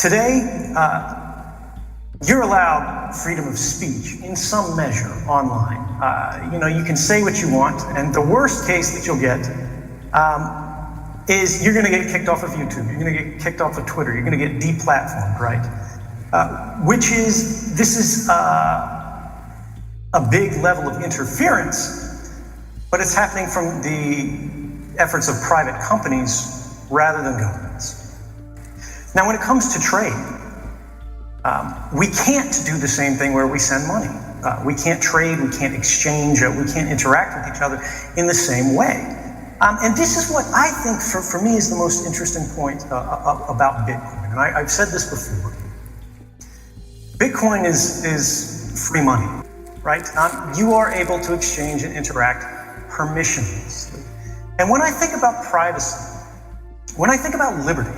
Today, you're allowed freedom of speech in some measure online. You can say what you want, and the worst case that you'll get is you're going to get kicked off of YouTube, you're going to get kicked off of Twitter, you're going to get deplatformed, right? This is a big level of interference, but it's happening from the efforts of private companies rather than governments. Now, when it comes to trade, we can't do the same thing where we send money. We can't trade, we can't exchange, we can't interact with each other in the same way. And this is what I think, for me, is the most interesting point about Bitcoin. And I've said this before. Bitcoin is free money, right? You are able to exchange and interact permissionlessly. And when I think about privacy, when I think about liberty,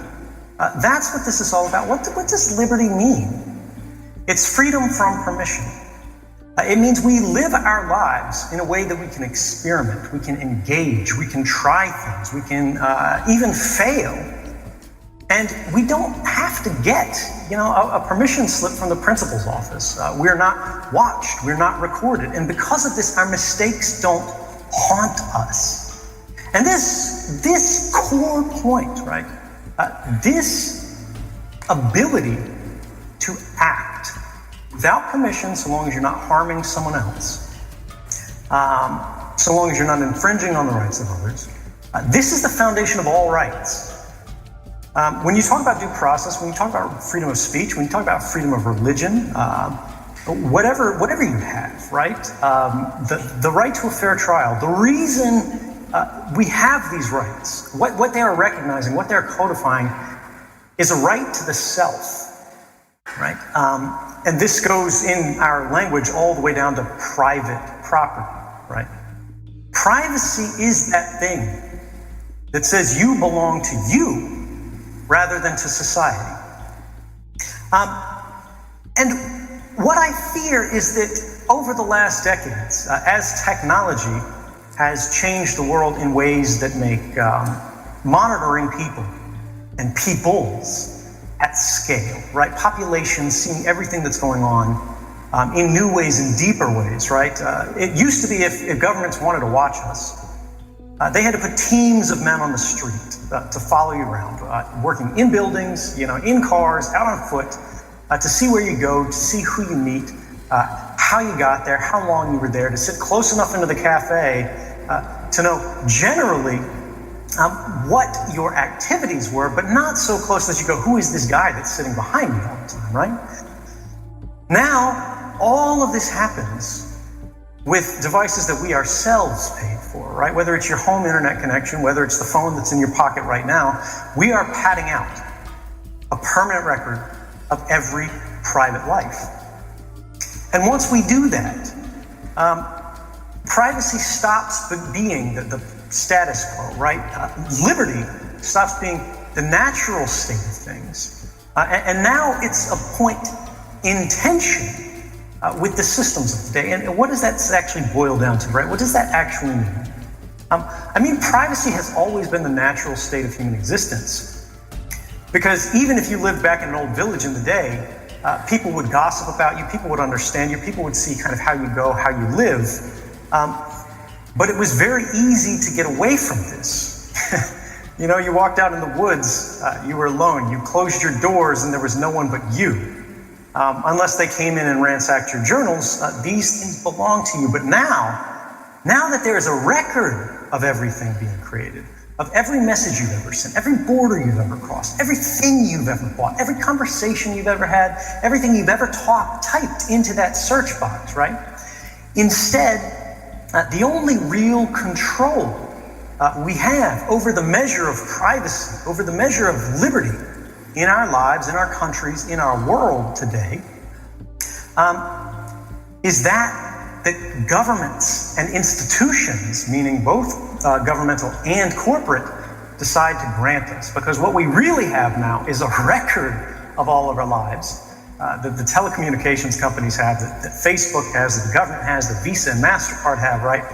that's what this is all about. What does liberty mean? It's freedom from permission. It means we live our lives in a way that we can experiment, we can engage, we can try things, we can even fail. And we don't have to get, a permission slip from the principal's office. We're not watched, we're not recorded. And because of this, our mistakes don't haunt us. And this core point, right? This ability to act without permission, so long as you're not harming someone else, so long as you're not infringing on the rights of others, this is the foundation of all rights. When you talk about due process, when you talk about freedom of speech, when you talk about freedom of religion, whatever you have, right? The right to a fair trial, the reason we have these rights, what they are recognizing, what they're codifying, is a right to the self, right? And this goes in our language all the way down to private property, right? Privacy is that thing that says you belong to you rather than to society. And what I fear is that over the last decades, as technology has changed the world in ways that make monitoring people and peoples at scale, right? Populations seeing everything that's going on in new ways and deeper ways, right? It used to be if governments wanted to watch us, they had to put teams of men on the street to follow you around, working in buildings, in cars, out on foot, to see where you go, to see who you meet, how you got there, how long you were there, to sit close enough into the cafe to know generally what your activities were, but not so close that you go, who is this guy that's sitting behind me all the time, right? Now, all of this happens with devices that we ourselves paid for, right? Whether it's your home internet connection, whether it's the phone that's in your pocket right now, we are padding out a permanent record of every private life. And once we do that, privacy stops being the status quo, right? Liberty stops being the natural state of things. And now it's a point in tension with the systems of the day. And what does that actually boil down to, right? What does that actually mean? Privacy has always been the natural state of human existence. Because even if you lived back in an old village in the day, people would gossip about you, people would understand you, people would see kind of how you go, how you live. But it was very easy to get away from this. You walked out in the woods, you were alone, you closed your doors and there was no one but you. Unless they came in and ransacked your journals, these things belong to you. But now that there is a record of everything being created, of every message you've ever sent, every border you've ever crossed, everything you've ever bought, every conversation you've ever had, everything you've ever typed into that search box, right? Instead, the only real control we have over the measure of privacy, over the measure of liberty in our lives, in our countries, in our world today, is that governments and institutions, meaning both governmental and corporate, decide to grant us. Because what we really have now is a record of all of our lives that the telecommunications companies have, that Facebook has, that the government has, that Visa and MasterCard have, right?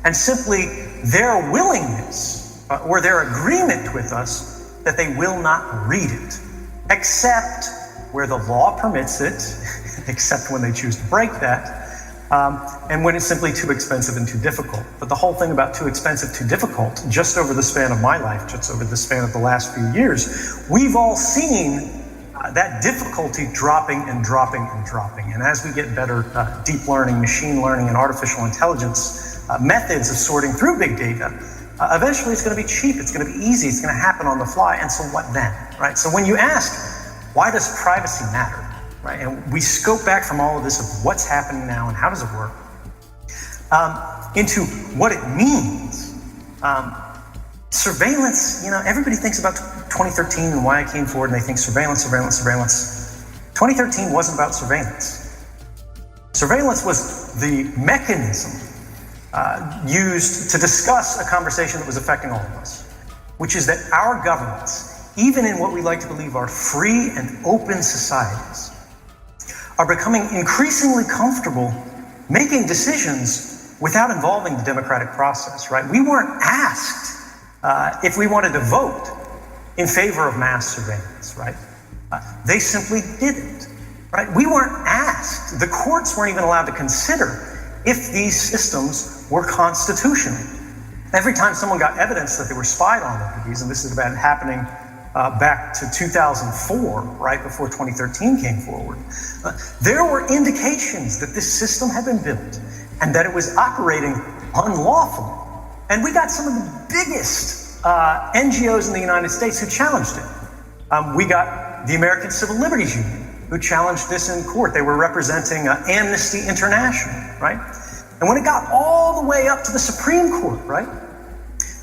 And simply their willingness or their agreement with us that they will not read it. except where the law permits it, except when they choose to break that, and when it's simply too expensive and too difficult. But the whole thing about too expensive, too difficult, just over the span of my life, just over the span of the last few years, we've all seen that difficulty dropping and dropping and dropping. And as we get better deep learning, machine learning, and artificial intelligence methods of sorting through big data, eventually it's going to be cheap, it's going to be easy, it's going to happen on the fly. And so what then, right? So when you ask, why does privacy matter, right? And we scope back from all of this of what's happening now and how does it work, into what it means. Surveillance, everybody thinks about 2013 and why I came forward, and they think surveillance. 2013 wasn't about surveillance. Surveillance was the mechanism used to discuss a conversation that was affecting all of us, which is that our governments, even in what we like to believe are free and open societies, are becoming increasingly comfortable making decisions without involving the democratic process, right? We weren't asked if we wanted to vote in favor of mass surveillance, right? They simply didn't, right? We weren't asked. The courts weren't even allowed to consider if these systems were constitutional. Every time someone got evidence that they were spied on over these, and this has been happening back to 2004, right before 2013 came forward, there were indications that this system had been built and that it was operating unlawfully. And we got some of the biggest NGOs in the United States who challenged it. We got the American Civil Liberties Union, who challenged this in court. They were representing Amnesty International, right? And when it got all the way up to the Supreme Court, right,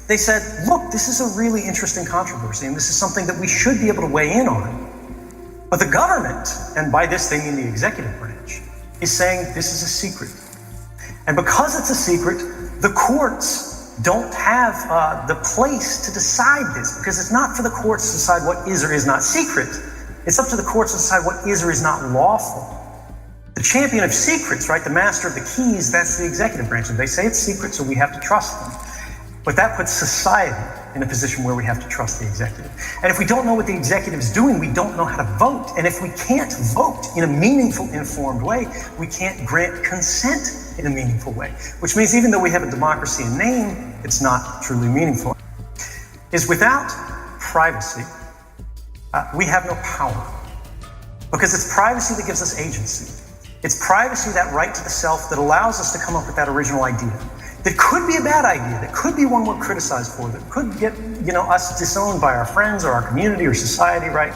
they said, look, this is a really interesting controversy, and this is something that we should be able to weigh in on. But the government, and by this they mean the executive branch, is saying this is a secret. And because it's a secret, the courts don't have the place to decide this, because it's not for the courts to decide what is or is not secret. It's up to the courts to decide what is or is not lawful. The champion of secrets, right, the master of the keys, that's the executive branch. And they say it's secret, so we have to trust them. But that puts society in a position where we have to trust the executive. And if we don't know what the executive is doing, we don't know how to vote. And if we can't vote in a meaningful, informed way, we can't grant consent in a meaningful way. Which means even though we have a democracy in name, it's not truly meaningful. Is without privacy, we have no power. Because it's privacy that gives us agency. It's privacy, that right to the self, that allows us to come up with that original idea. That could be a bad idea, that could be one we're criticized for, that could get us disowned by our friends or our community or society, right?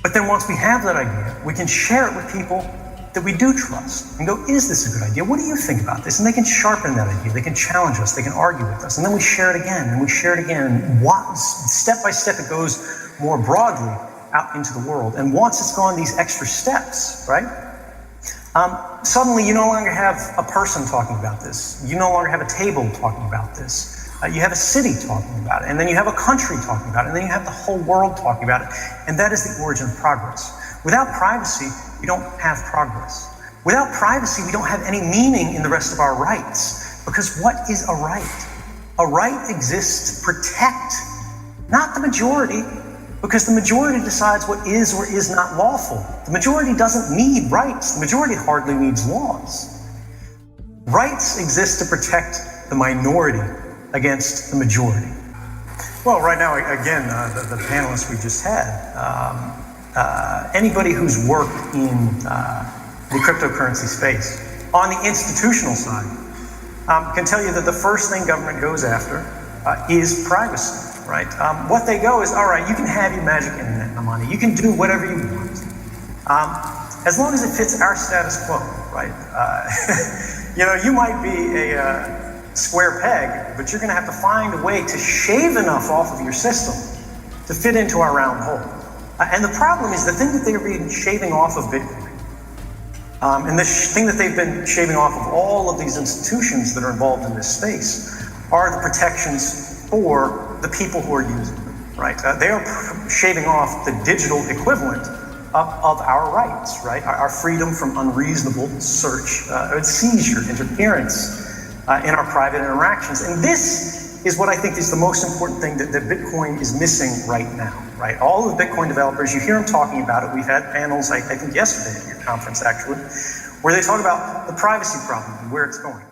But then once we have that idea, we can share it with people that we do trust and go, is this a good idea? What do you think about this? And they can sharpen that idea, they can challenge us, they can argue with us, and then we share it again, and we share it again, and step by step it goes more broadly out into the world. And once it's gone these extra steps, right? Suddenly you no longer have a person talking about this. You no longer have a table talking about this. You have a city talking about it, and then you have a country talking about it, and then you have the whole world talking about it. And that is the origin of progress. Without privacy, we don't have progress. Without privacy, we don't have any meaning in the rest of our rights. Because what is a right? A right exists to protect, not the majority, because the majority decides what is or is not lawful. The majority doesn't need rights. The majority hardly needs laws. Rights exist to protect the minority against the majority. Well, right now, again, the panelists we just had, anybody who's worked in the cryptocurrency space, on the institutional side, can tell you that the first thing government goes after is privacy. Right? What they go is, all right, you can have your magic internet money. You can do whatever you want. As long as it fits our status quo, right? You might be a square peg, but you're going to have to find a way to shave enough off of your system to fit into our round hole. And the problem is the thing that they've been shaving off of Bitcoin, and the thing that they've been shaving off of all of these institutions that are involved in this space are the protections for the people who are using them, right? They are shaving off the digital equivalent of our rights, right? Our freedom from unreasonable search, seizure, interference in our private interactions. And this is what I think is the most important thing that Bitcoin is missing right now, right? All of the Bitcoin developers, you hear them talking about it. We've had panels, I think yesterday at your conference actually, where they talk about the privacy problem and where it's going.